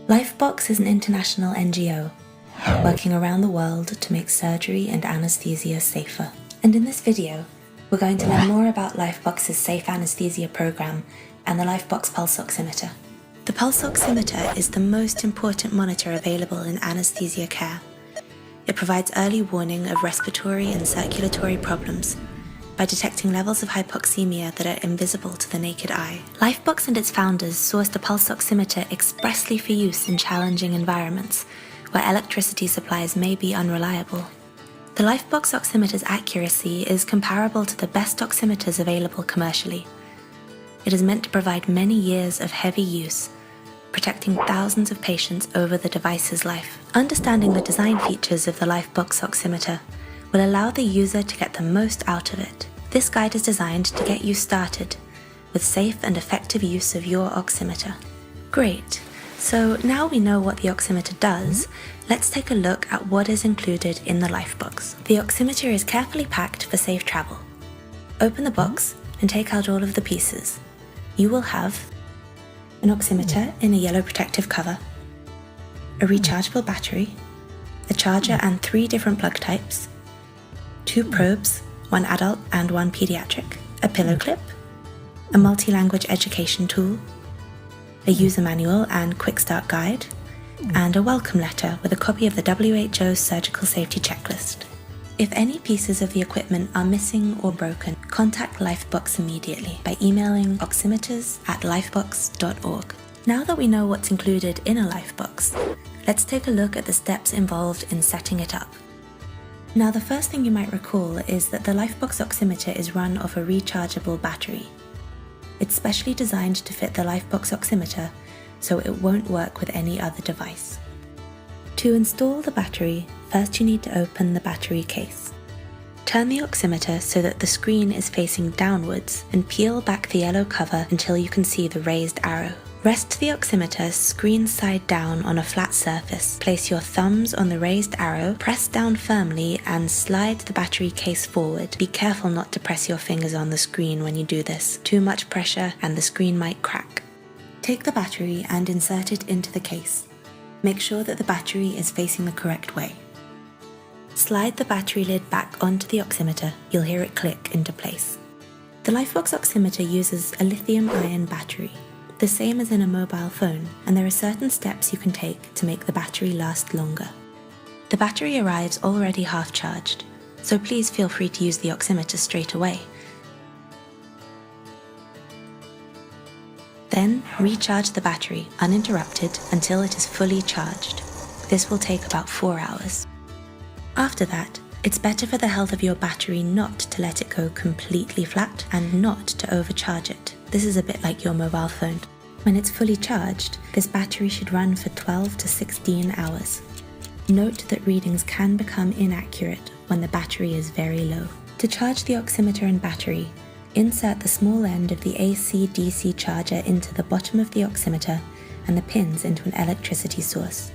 Lifebox is an international NGO working around the world to make surgery and anesthesia safer. And in this video, we're going to learn more about Lifebox's safe anesthesia program and the Lifebox pulse oximeter. The pulse oximeter is the most important monitor available in anesthesia care. It provides early warning of respiratory and circulatory problems by detecting levels of hypoxemia that are invisible to the naked eye. Lifebox and its founders sourced a pulse oximeter expressly for use in challenging environments where electricity supplies may be unreliable. The Lifebox oximeter's accuracy is comparable to the best oximeters available commercially. It is meant to provide many years of heavy use, protecting thousands of patients over the device's life. Understanding the design features of the Lifebox oximeter will allow the user to get the most out of it. This guide is designed to get you started with safe and effective use of your oximeter. Great, so now we know what the oximeter does, let's take a look at what is included in the Lifebox. The oximeter is carefully packed for safe travel. Open the box and take out all of the pieces. You will have an oximeter in a yellow protective cover, a rechargeable battery, a charger and 3 different plug types, 2 probes, 1 adult and 1 pediatric, a pillow clip, a multi-language education tool, a user manual and quick start guide, and a welcome letter with a copy of the WHO's surgical safety checklist. If any pieces of the equipment are missing or broken, contact Lifebox immediately by emailing oximeters@lifebox.org. Now that we know what's included in a Lifebox, let's take a look at the steps involved in setting it up. Now, the first thing you might recall is that the Lifebox oximeter is run off a rechargeable battery. It's specially designed to fit the Lifebox oximeter, so it won't work with any other device. To install the battery, first you need to open the battery case. Turn the oximeter so that the screen is facing downwards and peel back the yellow cover until you can see the raised arrow. Rest the oximeter screen side down on a flat surface. Place your thumbs on the raised arrow, press down firmly and slide the battery case forward. Be careful not to press your fingers on the screen when you do this. Too much pressure and the screen might crack. Take the battery and insert it into the case. Make sure that the battery is facing the correct way. Slide the battery lid back onto the oximeter. You'll hear it click into place. The Lifebox oximeter uses a lithium-ion battery, the same as in a mobile phone, and there are certain steps you can take to make the battery last longer. The battery arrives already half charged, so please feel free to use the oximeter straight away. Then recharge the battery uninterrupted until it is fully charged. This will take about 4 hours. After that, it's better for the health of your battery not to let it go completely flat and not to overcharge it. This is a bit like your mobile phone. When it's fully charged, this battery should run for 12 to 16 hours. Note that readings can become inaccurate when the battery is very low. To charge the oximeter and battery, insert the small end of the AC/DC charger into the bottom of the oximeter and the pins into an electricity source.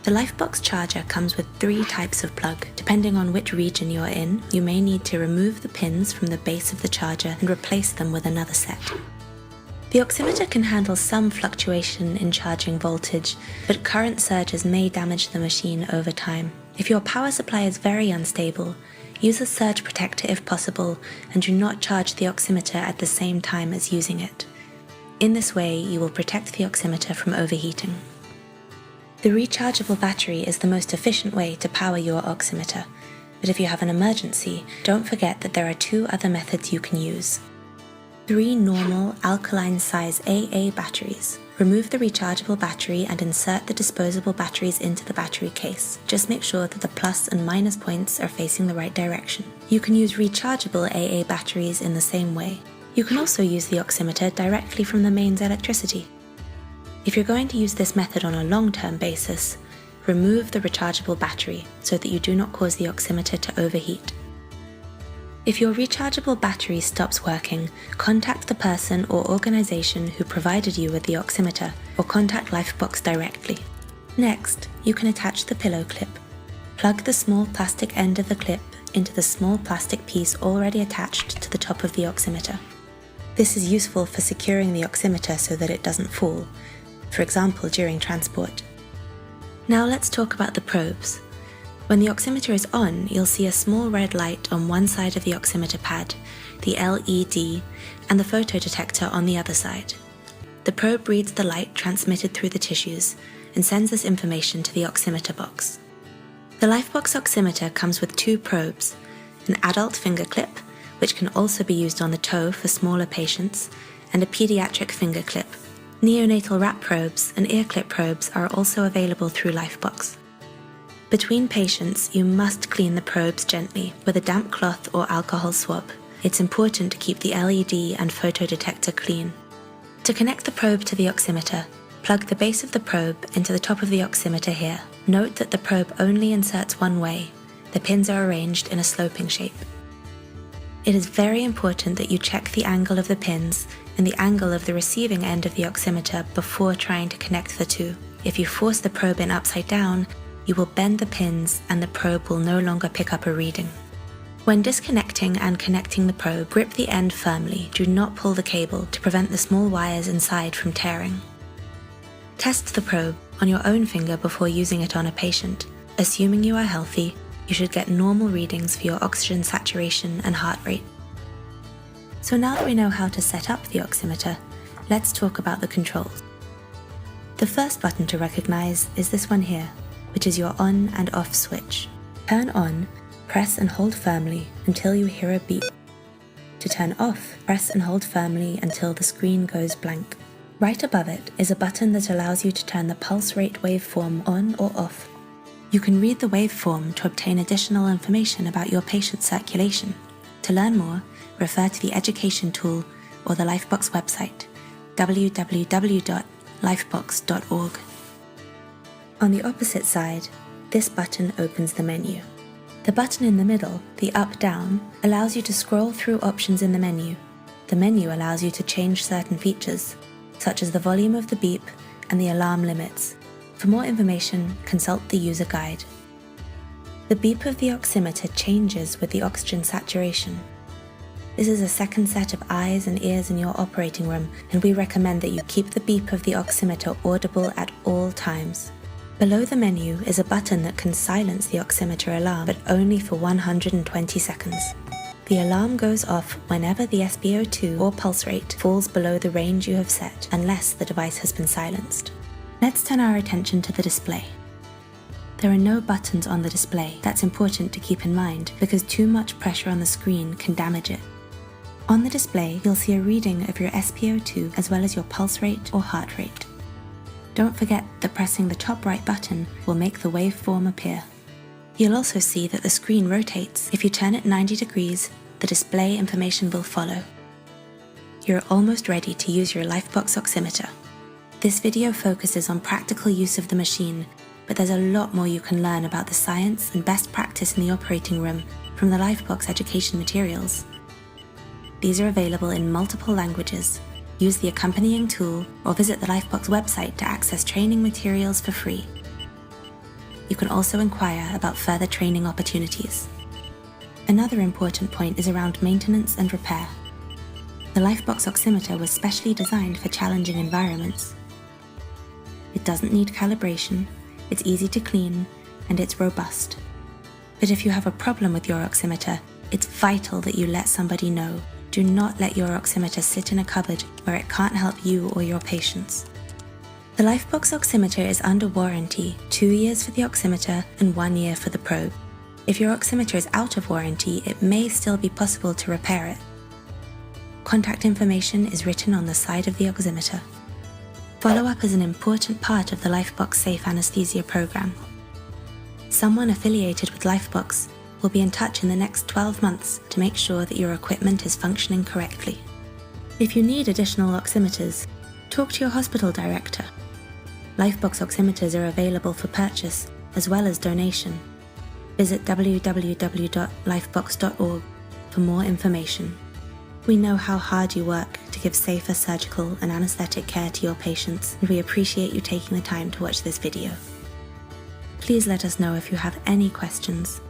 The Lifebox charger comes with 3 types of plug. Depending on which region you're in, you may need to remove the pins from the base of the charger and replace them with another set. The oximeter can handle some fluctuation in charging voltage, but current surges may damage the machine over time. If your power supply is very unstable, use a surge protector if possible and do not charge the oximeter at the same time as using it. In this way, you will protect the oximeter from overheating. The rechargeable battery is the most efficient way to power your oximeter, but if you have an emergency, don't forget that there are 2 other methods you can use. 3 normal alkaline size AA batteries. Remove the rechargeable battery and insert the disposable batteries into the battery case. Just make sure that the plus and minus points are facing the right direction. You can use rechargeable AA batteries in the same way. You can also use the oximeter directly from the mains electricity. If you're going to use this method on a long-term basis, remove the rechargeable battery so that you do not cause the oximeter to overheat. If your rechargeable battery stops working, contact the person or organization who provided you with the oximeter, or contact Lifebox directly. Next, you can attach the pillow clip. Plug the small plastic end of the clip into the small plastic piece already attached to the top of the oximeter. This is useful for securing the oximeter so that it doesn't fall. for example during transport. Now let's talk about the probes. When the oximeter is on, you'll see a small red light on one side of the oximeter pad, the LED, and the photodetector on the other side. The probe reads the light transmitted through the tissues and sends this information to the oximeter box. The Lifebox oximeter comes with two probes, an adult finger clip, which can also be used on the toe for smaller patients, and a pediatric finger clip. Neonatal wrap probes and ear clip probes are also available through Lifebox. Between patients, you must clean the probes gently with a damp cloth or alcohol swab. It's important to keep the LED and photodetector clean. To connect the probe to the oximeter, plug the base of the probe into the top of the oximeter here. Note that the probe only inserts one way. The pins are arranged in a sloping shape. It is very important that you check the angle of the pins and the angle of the receiving end of the oximeter before trying to connect the two. If you force the probe in upside down, you will bend the pins and the probe will no longer pick up a reading. When disconnecting and connecting the probe, grip the end firmly. Do not pull the cable to prevent the small wires inside from tearing. Test the probe on your own finger before using it on a patient. Assuming you are healthy, you should get normal readings for your oxygen saturation and heart rate. So now that we know how to set up the oximeter, let's talk about the controls. The first button to recognize is this one here, which is your on and off switch. Turn on, press and hold firmly until you hear a beep. To turn off, press and hold firmly until the screen goes blank. Right above it is a button that allows you to turn the pulse rate waveform on or off. You can read the waveform to obtain additional information about your patient's circulation. To learn more, refer to the education tool or the Lifebox website, www.lifebox.org. On the opposite side, this button opens the menu. The button in the middle, the up-down, allows you to scroll through options in the menu. The menu allows you to change certain features, such as the volume of the beep and the alarm limits. For more information, consult the user guide. The beep of the oximeter changes with the oxygen saturation. This is a second set of eyes and ears in your operating room, and we recommend that you keep the beep of the oximeter audible at all times. Below the menu is a button that can silence the oximeter alarm, but only for 120 seconds. The alarm goes off whenever the SpO2 or pulse rate falls below the range you have set, unless the device has been silenced. Let's turn our attention to the display. There are no buttons on the display. That's important to keep in mind because too much pressure on the screen can damage it. On the display, you'll see a reading of your SpO2 as well as your pulse rate or heart rate. Don't forget that pressing the top right button will make the waveform appear. You'll also see that the screen rotates. If you turn it 90 degrees, the display information will follow. You're almost ready to use your Lifebox oximeter. This video focuses on practical use of the machine, but there's a lot more you can learn about the science and best practice in the operating room from the Lifebox education materials. These are available in multiple languages. Use the accompanying tool or visit the Lifebox website to access training materials for free. You can also inquire about further training opportunities. Another important point is around maintenance and repair. The Lifebox oximeter was specially designed for challenging environments. It doesn't need calibration, it's easy to clean, and it's robust. But if you have a problem with your oximeter, it's vital that you let somebody know. Do not let your oximeter sit in a cupboard where it can't help you or your patients. The Lifebox oximeter is under warranty, 2 years for the oximeter and 1 year for the probe. If your oximeter is out of warranty, it may still be possible to repair it. Contact information is written on the side of the oximeter. Follow-up is an important part of the Lifebox Safe Anesthesia program. Someone affiliated with Lifebox will be in touch in the next 12 months to make sure that your equipment is functioning correctly. If you need additional oximeters, talk to your hospital director. Lifebox oximeters are available for purchase as well as donation. Visit www.lifebox.org for more information. We know how hard you work to give safer surgical and anesthetic care to your patients, and we appreciate you taking the time to watch this video. Please let us know if you have any questions.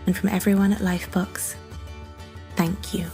And from everyone at Lifebox, thank you.